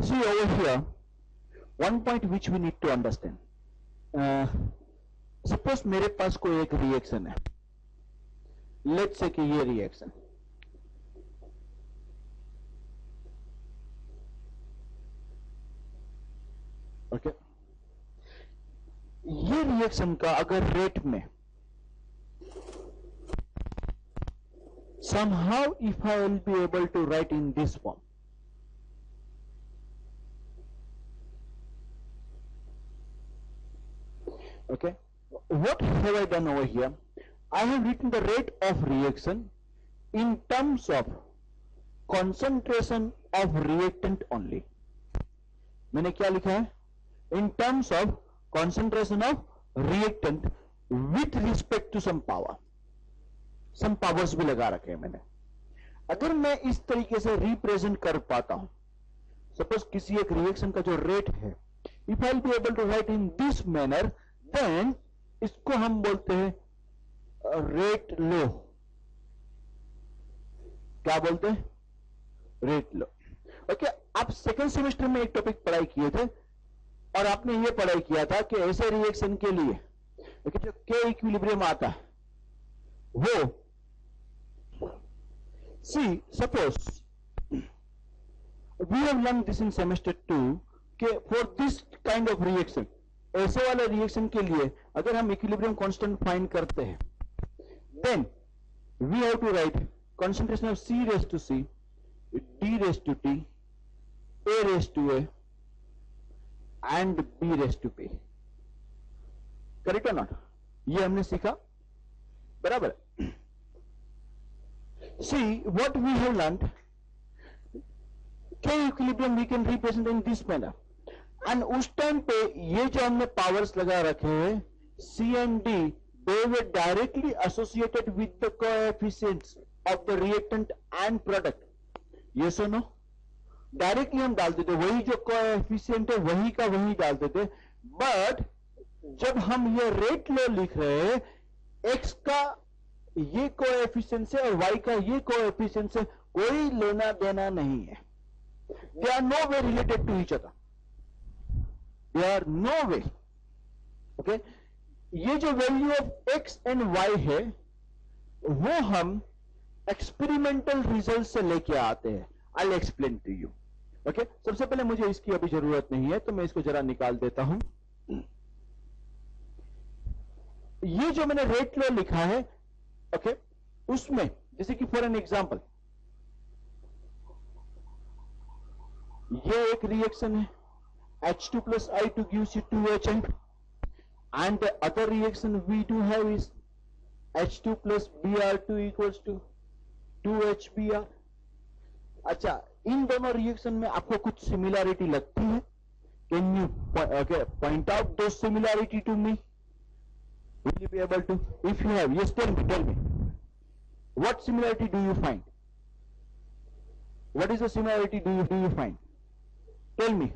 See over here, one point which we need to understand. Suppose मेरे पास कोई एक reaction है, लेट्स से कि ये रिएक्शन, ओके ये रिएक्शन का अगर रेट में somehow if I will be able to write in this form, okay, what have I done over here? I have written the rate of reaction in terms of concentration of reactant only. मैंने क्या लिखा है? In terms of concentration of reactant with respect to some power. Some powers भी लगा रखे हैं मैंने. अगर मैं इस तरीके से रिप्रेजेंट कर पाता हूं, सपोज किसी एक रिएक्शन का जो रेट है, if I'll be able to write in this manner, then इसको हम बोलते हैं रेट लो. क्या बोलते हैं? रेट लो. ओके, आप सेकेंड सेमेस्टर में एक टॉपिक पढ़ाई किए थे और आपने ये पढ़ाई किया था कि ऐसे रिएक्शन के लिए जो के इक्विलिब्रियम आता है वो, see suppose we have learn this in semester 2 कि for this kind of reaction, ऐसे वाले रिएक्शन के लिए अगर हम इक्विलिब्रियम कांस्टेंट फाइंड करते हैं, then we have to write concentration of C raised to C, D raised to T, A raised to A and B raised to P. Correct or not? ये हमने सीखा, बराबर. See what we have learned, K equilibrium we can represent in this manner, and उस time पे ये जो हमने powers लगा रखे हैं C and D, they were directly associated with the coefficients of the reactant and product. Yes or no? Directly हम डालते थे, वही जो कोएफिशिएंट है वही का वही डालते थे. बट जब हम ये रेट लो लिख रहे हैं, x का ये कोएफिशिएंट से और y का ये कोएफिशिएंट से कोई लेना देना नहीं है. They are no way related to each other. They are no way. Okay, ये जो value of x and y है वो हम एक्सपेरिमेंटल रिजल्ट से लेके आते हैं. I explain to you. Okay, सबसे पहले मुझे इसकी अभी जरूरत नहीं है तो मैं इसको जरा निकाल देता हूं. ये जो मैंने रेट लॉ लिखा है, ओके, उसमें जैसे कि फॉर एन एग्जांपल ये एक रिएक्शन है, H2 plus I2 gives you 2HN, and the other reaction we do have is H2 plus Br2 equals to 2HBr. अच्छा, इन दोनों रिएक्शन में आपको कुछ सिमिलैरिटी लगती है? कैन यू पॉइंट आउट दो similarity to me? Will you be able to? If you have, yes, tell me what similarity do you find? What is the similarity do you find? Tell me.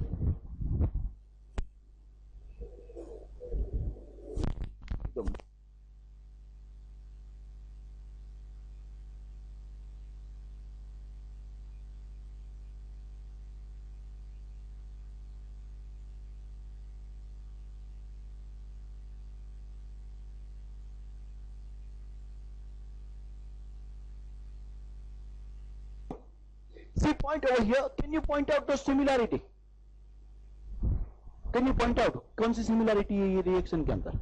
See, point over here. Can you point out the similarity? Can you point out कौन सी similarity है ये reaction के अंदर?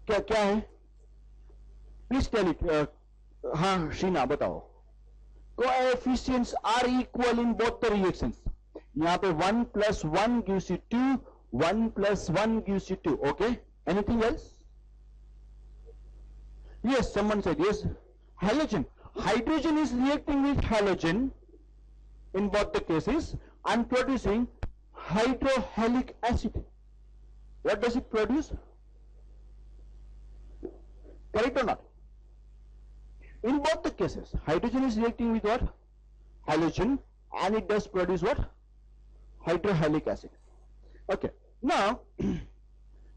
क्या क्या है? Please tell it. हाँ शीना बताओ. Coefficients are equal in both the reactions. यहाँ पे 1 plus 1 gives you 2, 1 plus 1 gives you 2. Okay, anything else? Yes, someone said yes. Halogen. Hydrogen is reacting with halogen in both the cases and producing hydrohalic acid. What does it produce? Correct or not? In both the cases, hydrogen is reacting with what? Halogen, and it does produce what? Hydrohalic acid. Okay. Now,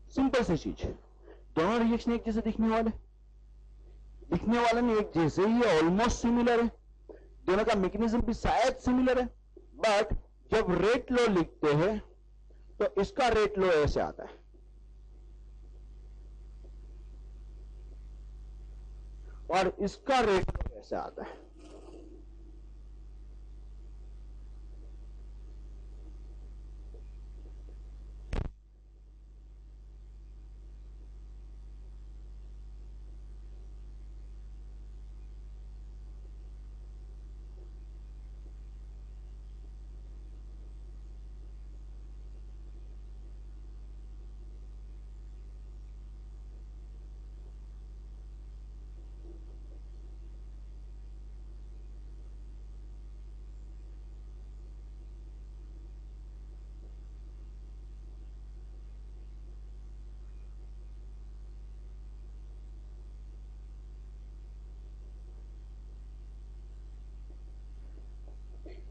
simple सी चीज, दोनों reaction एक जैसे दिखने वाले नहीं, एक जैसे ही almost similar है, दोनों का मैकेनिज्म भी शायद सिमिलर है, बट जब रेट लो लिखते हैं तो इसका रेट लो ऐसे आता है, और इसका रेट लो ऐसे आता है।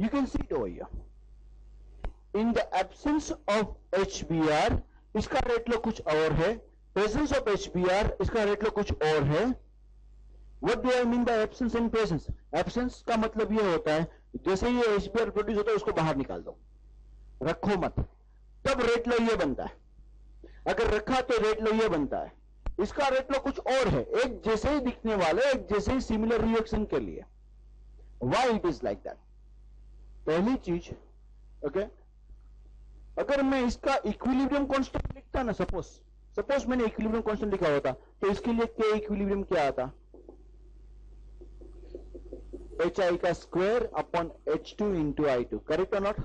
You can see it over here. In the absence of HBR, इसका रेट लो कुछ और है. Presence of HBR, इसका रेट लो कुछ और है. What do I mean by absence and presence? Absence का मतलब ये होता है जैसे ये HBR प्रोड्यूस होता है उसको बाहर निकाल दो, रखो मत, तब रेट लो ये बनता है. अगर रखा तो रेट लो ये बनता है. इसका रेट लो कुछ और है, एक जैसे ही दिखने वाले, एक जैसे ही सिमिलर रिएक्शन के लिए. Why it is like that? पहली चीज, ओके, अगर मैं इसका इक्विलिब्रियम कांस्टेंट लिखता ना, सपोज मैंने इक्विलिब्रियम कांस्टेंट लिखा होता तो इसके लिए के इक्विलिब्रियम क्या आता? HI का square upon H2 into I2, correct और नॉट?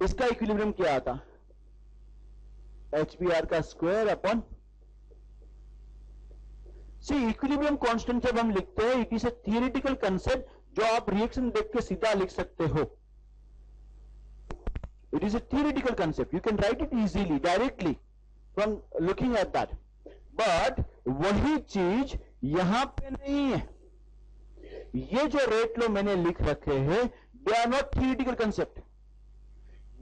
इसका इक्विलिब्रियम क्या आता? HBR का स्क्वायर अपॉन, सी इक्विलिब्रियम कांस्टेंट जब हम लिखते हैं it is a theoretical concept जो आप रिएक्शन देख के सीधा लिख सकते हो. It is a theoretical concept, you can write it easily directly from looking at that. But वही चीज यहां पे नहीं है. ये जो रेट लो मैंने लिख रखे हैं they are not theoretical concept.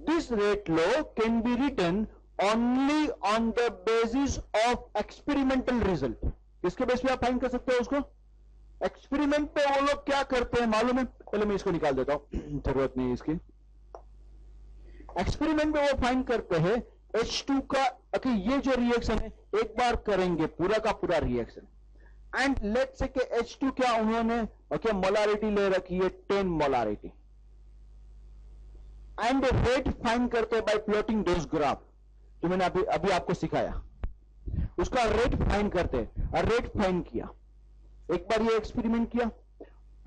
This rate law can be written only on the basis of experimental result. किसके बेस पे आप फाइंड कर सकते हो उसको? एक्सपेरिमेंट पे वो लोग क्या करते हैं मालूम है? पहले मैं इसको निकाल देता हूं, जरूरत नहीं इसकी. एक्सपेरिमेंट पे वो फाइंड करते हैं H2 का, ओके, ये जो रिएक्शन है एक बार करेंगे पूरा का पूरा रिएक्शन, एंड लेट्स से कि H2 क्या उन्होंने, ओके, मोलारिटी ले रखी है 10 मोलारिटी, एंड रेट फाइंड करते हैं बाय प्लॉटिंग डोज ग्राफ जो मैंने अभी आपको सिखाया. उसका रेट फाइंड करते हैं, और रेट फाइंड किया, एक बार ये एक्सपेरिमेंट किया,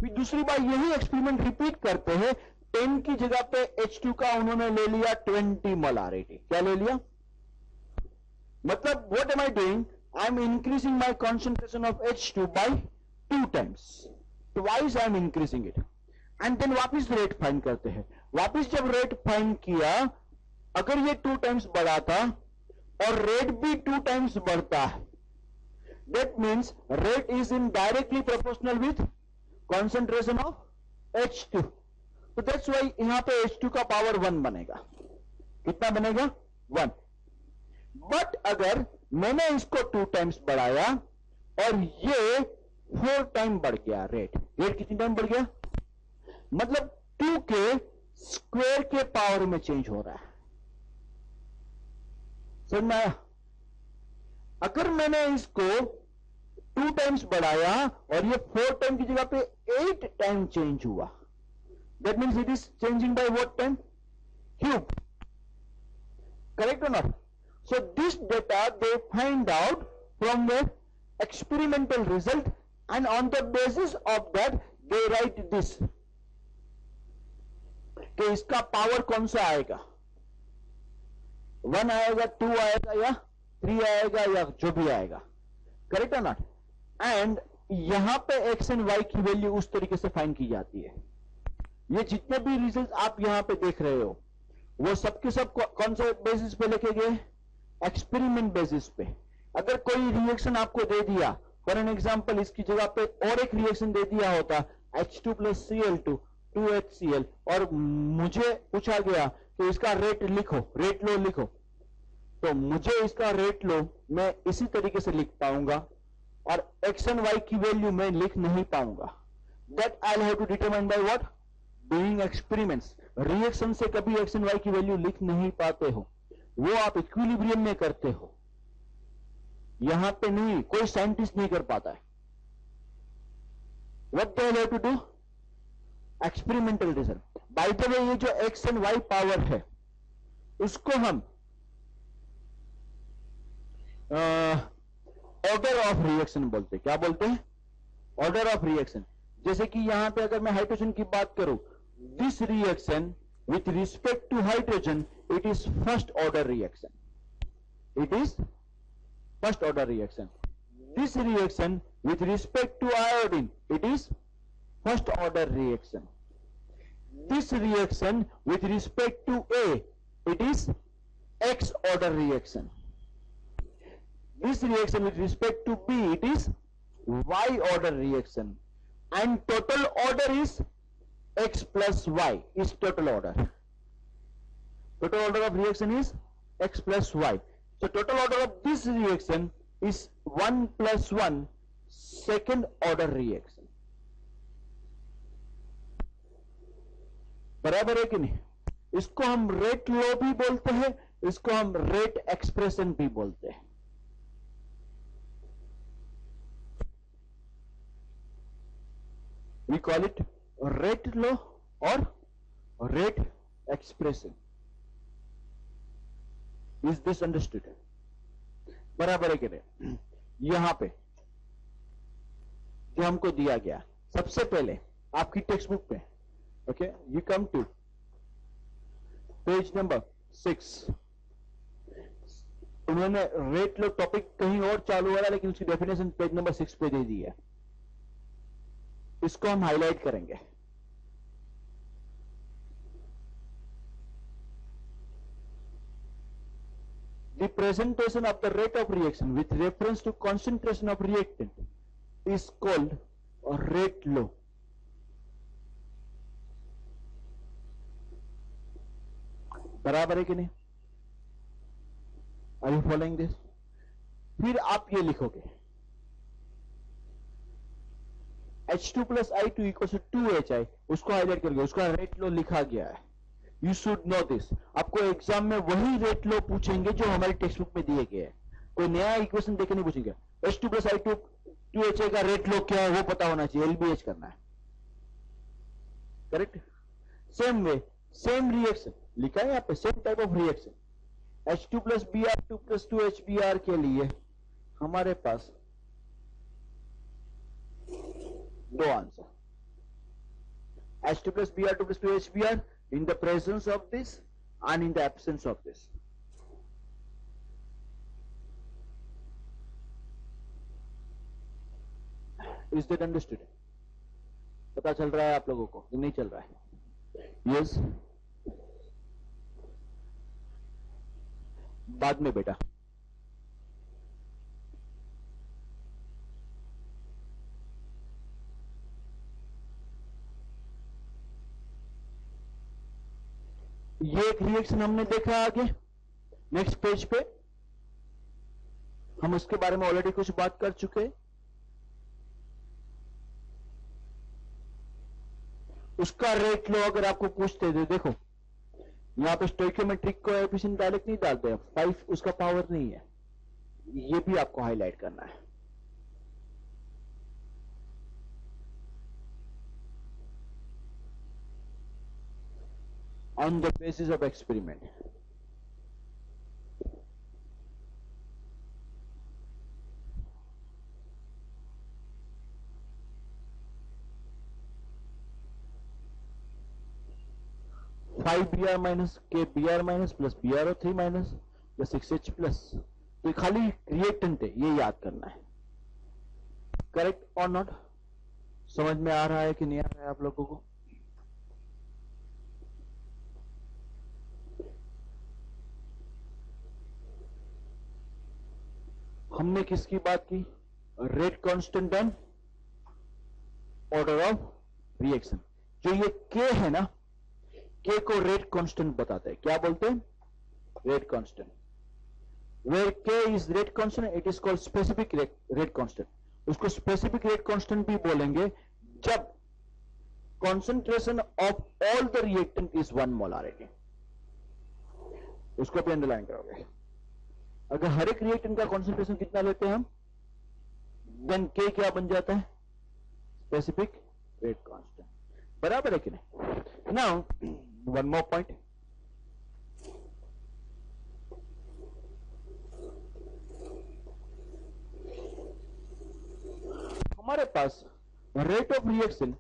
फिर दूसरी बार यही एक्सपेरिमेंट रिपीट करते हैं. 10 की जगह पे H2 का उन्होंने ले लिया 20 मोलारिटी. क्या ले लिया? मतलब what am I doing? I am increasing my concentration of H2 by 2 times, twice I am increasing it, and then वापिस रेट फाइंड करते हैं. वापिस जब रेट फाइंड किया, अगर ये 2 टाइम्स बढ़ा था और रेट भी 2 टाइम्स बढ़ता है, that means rate is in directly proportional with concentration of H2. तो that's why यहां पे H2 का पावर 1 बनेगा. कितना बनेगा? 1. बट अगर मैंने इसको 2 टाइम्स बढ़ाया और ये 4 टाइम बढ़ गया, रेट कितनी टाइम बढ़ गया? मतलब 2 के स्क्वायर के पावर में चेंज हो रहा है. समझ में आया? अगर मैंने इसको 2 टाइम्स बढ़ाया और ये 4 टाइम की जगह पे 8 टाइम चेंज हुआ, that means it is changing by what time? Cube. Correct और not? So this data they find out from the experimental result, and on the basis of that they write this कि इसका power कौन सा आएगा, 1 आएगा, 2 आएगा, या 3 आएगा, या जो भी आएगा. करेक्ट है नॉट? एंड यहां पे एक्स एंड वाई की वैल्यू उस तरीके से फाइंड की जाती है. ये जितने भी रिजल्ट आप यहां पे देख रहे हो वो सबके सब कौन से बेसिस पे लिखे गए? एक्सपेरिमेंट बेसिस पे. अगर कोई रिएक्शन आपको दे दिया, फॉर एन एग्जांपल इसकी जगह पे और एक रिएक्शन दे दिया होता H2 + Cl2 2HCl, और मुझे पूछा गया कि इसका रेट लिखो, रेट लो लिखो, तो मुझे इसका रेट लो मैं इसी तरीके से लिख पाऊंगा और एक्स एंड वाई की वैल्यू मैं लिख नहीं पाऊंगा. That I have to determine by what? Doing experiments. Reaction से कभी एक्स एंड वाई की वैल्यू लिख नहीं पाते हो, वो आप इक्विलिब्रियम में करते हो, यहां पे नहीं, कोई साइंटिस्ट नहीं कर पाता है. What they have to do? Experimental result. By the way, ये जो एक्स एंड वाई पावर है उसको हम ऑर्डर ऑफ रिएक्शन बोलते हैं. क्या बोलते हैं? Order of reaction. जैसे कि यहां पे अगर मैं हाइड्रोजन की बात करूं, this reaction with respect to hydrogen, it is first order reaction. It is first order reaction. This reaction with respect to iodine, it is first order reaction. This reaction with respect to A, it is X order reaction. This reaction with respect to B, it is Y order reaction. And total order is X plus Y is total order. Total order of reaction is X plus Y. So total order of this reaction is 1 plus 1 second order reaction. बराबर है कि नहीं? इसको हम rate law भी बोलते हैं, इसको हम रेट एक्सप्रेशन भी बोलते हैं. We call it rate law और rate expression. Is this understood? बराबर है कि नहीं? यहां पे जो हमको दिया गया, सबसे पहले आपकी टेक्स्ट बुक में, okay, you come to page number 6. उन्होंने रेट लो टॉपिक कहीं और चालू हो रहा है, लेकिन उसकी डेफिनेशन पेज नंबर 6 पे दे दी है. इसको हम हाईलाइट करेंगे. The presentation of the rate of reaction with reference to concentration of reactant is called rate law. बराबर है कि नहीं? Are you following this? फिर आप ये लिखोगे H2 plus I2 equals to 2HI, उसको हाईलाइट करके उसका रेट लो लिखा गया है. You should know this. आपको एग्जाम में वही रेट लो पूछेंगे जो हमारी टेक्स्ट बुक में दिए गए हैं. कोई नया इक्वेशन देके नहीं पूछेंगे. H2 plus I2 2HI का रेट लो क्या है वो पता होना चाहिए, LBH करना है. Correct? Same way, same reaction लिखा है यहाँ पे, same type of reaction. H2 plus Br2 plus 2HBr के लिए हमारे पास दो answer. H2 plus Br2 plus 2HBr in the presence of this and in the absence of this. Is that understood? पता चल रहा है आप लोगों को? नहीं चल रहा है? Yes. बाद में बेटा. ये एक रिएक्शन हमने देखा. आगे नेक्स्ट पेज पे हम उसके बारे में ऑलरेडी कुछ बात कर चुके हैं. उसका रेट लो अगर आपको पूछते थे, देखो यहां पे स्टोइकियोमेट्रिक कोएफिशिएंट डायरेक्ट नहीं डालते हैं, 5 उसका पावर नहीं है. ये भी आपको हाईलाइट करना है. On the basis of experiment. Five Br minus के Br minus plus BrO3 minus plus 6H plus. तो खाली रिएक्टेंट है, ये याद करना है. करेक्ट और नॉट? समझ में आ रहा है कि नहीं आ रहा है आप लोगों को? हमने किसकी बात की? Rate constant and order of reaction. जो ये K है ना, K को रेट कांस्टेंट बताते हैं. क्या बोलते हैं? Rate constant. Where K is rate constant, it is called specific rate constant. उसको स्पेसिफिक रेट कांस्टेंट भी बोलेंगे जब concentration of all the reactant is 1 molarity. उसको भी अंडरलाइन करोगे. अगर हर एक रिएक्टेंट का कॉन्सेंट्रेशन कितना लेते हैं हम, देन के क्या बन जाता है, स्पेसिफिक रेट कांस्टेंट. बराबर है कि नहीं? Now one more point. हमारे पास rate of reaction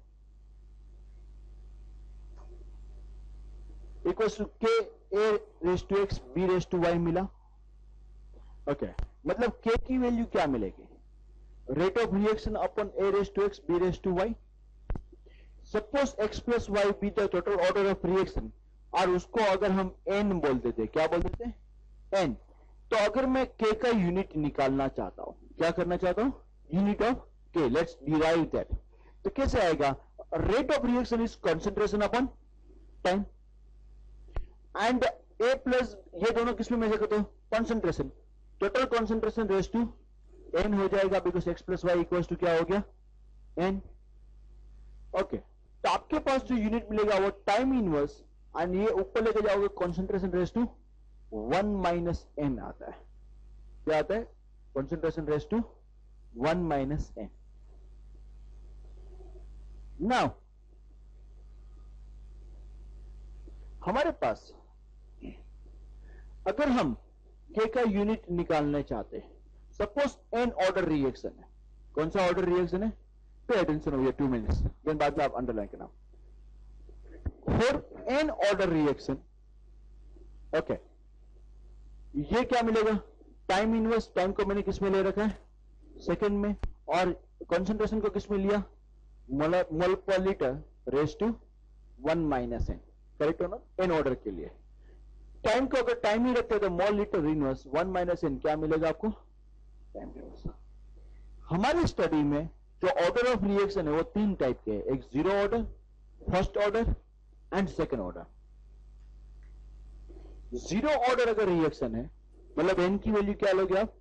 equals to K A raise to X B raise to Y मिला. ओके, मतलब के की वैल्यू क्या मिलेगी, rate of reaction upon A raise to X B raise to Y. Suppose X plus Y be the total order of reaction, और उसको अगर हम N बोल देते, क्या बोल देते, एन. तो अगर मैं के का यूनिट निकालना चाहता हूं, क्या करना चाहता हूं, unit of K, let's derive that. तो कैसे आएगा, rate of reaction is concentration upon time, and A plus ये दोनों किसमें मेजर करते हो, concentration. Total concentration raise to n हो जाएगा, because x plus y equals to क्या हो गया, एन. ओके, तो आपके पास जो यूनिट मिलेगा वो टाइम इनवर्स, एंड ये ऊपर लेके जाओगे concentration raise to 1 minus n आता है. क्या आता है, concentration raise to 1 minus n. Now हमारे पास अगर हम के का यूनिट निकालना चाहते हैं, सपोज एन ऑर्डर रिएक्शन है. कौन सा ऑर्डर रिएक्शन है, पे अटेंशन हो गया 2 मिनट्स, देन बाद में आप अंडरलाइन करना. For n order reaction, okay, ये क्या मिलेगा, टाइम इनवर्स. टाइम को मैंने किस में ले रखा है, सेकंड में, और कंसंट्रेशन को किस में लिया, mole per litre raise to 1 minus n. Correct हो ना, एन ऑर्डर के लिए. टाइम को अगर टाइम ही रखते तो mole litre inverse 1 minus n क्या मिलेगा आपको, टाइम इनवर्स. हमारी स्टडी में जो ऑर्डर ऑफ रिएक्शन है वो 3 टाइप के हैं, एक zero order, first order and second order. Zero order अगर रिएक्शन है, मतलब एन की वैल्यू क्या लोगे आप,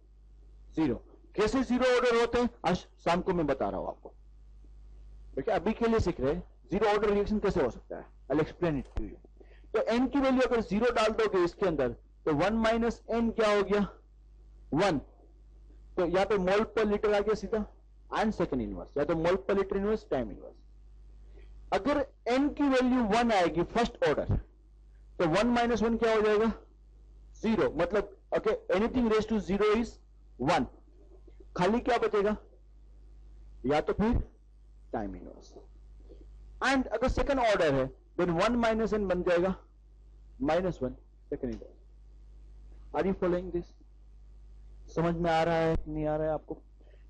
जीरो. कैसे जीरो ऑर्डर होते हैं आज शाम को मैं बता रहा हूं आपको, ठीक है, अभी के लिए सीख रहे हैं जीरो ऑर्डर रिएक्शन कैसे हो सकता है. I explain it to you. तो एन की वैल्यू अगर जीरो डाल दोगे इसके अंदर, तो 1 माइनस एन क्या हो गया, 1. तो यहां पे मोल पर लीटर आ गया सीधा, एंड सेकंड इनवर्स, या तो मोल per litre inverse, time inverse. अगर एन की वैल्यू 1 आएगी फर्स्ट ऑर्डर, तो 1 माइनस 1 क्या हो जाएगा, 0. मतलब okay, anything raise to 0 is 1. खाली क्या बचेगा, या तो फिर टाइम इनवर्स. एंड अगर सेकंड ऑर्डर है, देन 1 माइनस एन बन जाएगा -1 second inverse. Are you following this? समझ में आ रहा है नहीं आ रहा है आपको?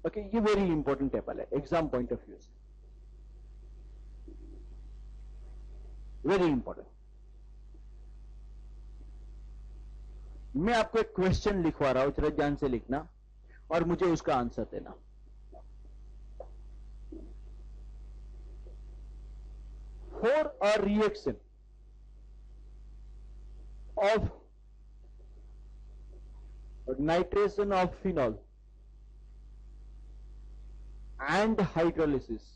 ओके, ये वेरी इंपॉर्टेंट टेबल है एग्जाम पॉइंट ऑफ व्यू से, वेरी इंपॉर्टेंट. मैं आपको एक क्वेश्चन लिखवा रहा हूं, जरा ध्यान से लिखना और मुझे उसका आंसर देना. For a reaction of nitration of phenol and hydrolysis,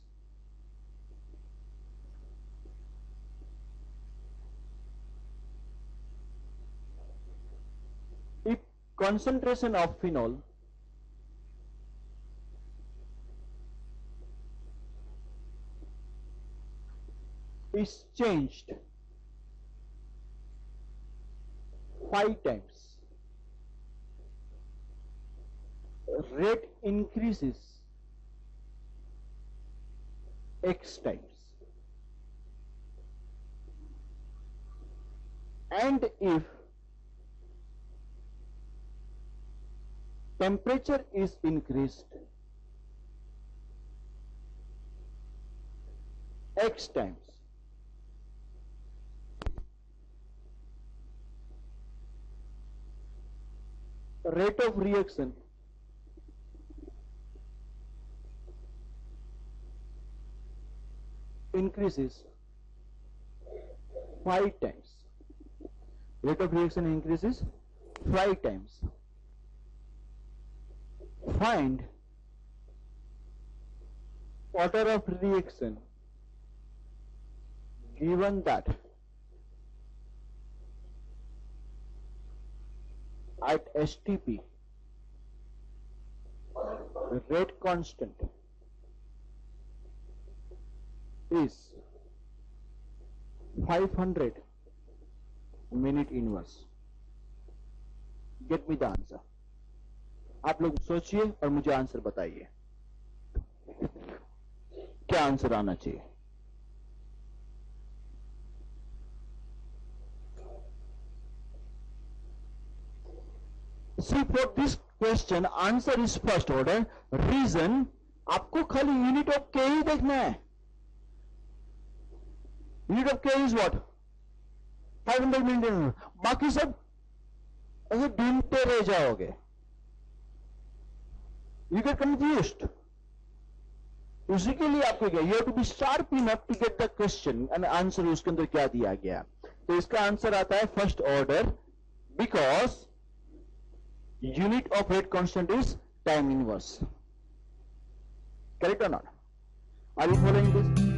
if concentration of phenol is changed 5 times, rate increases x times, and if temperature is increased x times, rate of reaction increases 5 times. Rate of reaction increases 5 times. Find order of reaction given that at STP rate constant is 500 minute inverse. Get me the answer. आप लोग सोचिए और मुझे answer बताइए, क्या answer आना चाहिए. See, for this question answer is first order. Reason, आपको खाली यूनिट ऑफ के ही देखना है. यूनिट ऑफ के इज व्हाट? 500 मिनट. बाकी सब ऐसे ढूंढते रह जाओगे. You get confused. उसी के लिए आपको क्या, you have to be sharp enough to get the question and answer उसके अंदर क्या दिया गया. तो इसका आंसर आता है first order, because unit of rate constant is time inverse. Correct or not? Are you following this?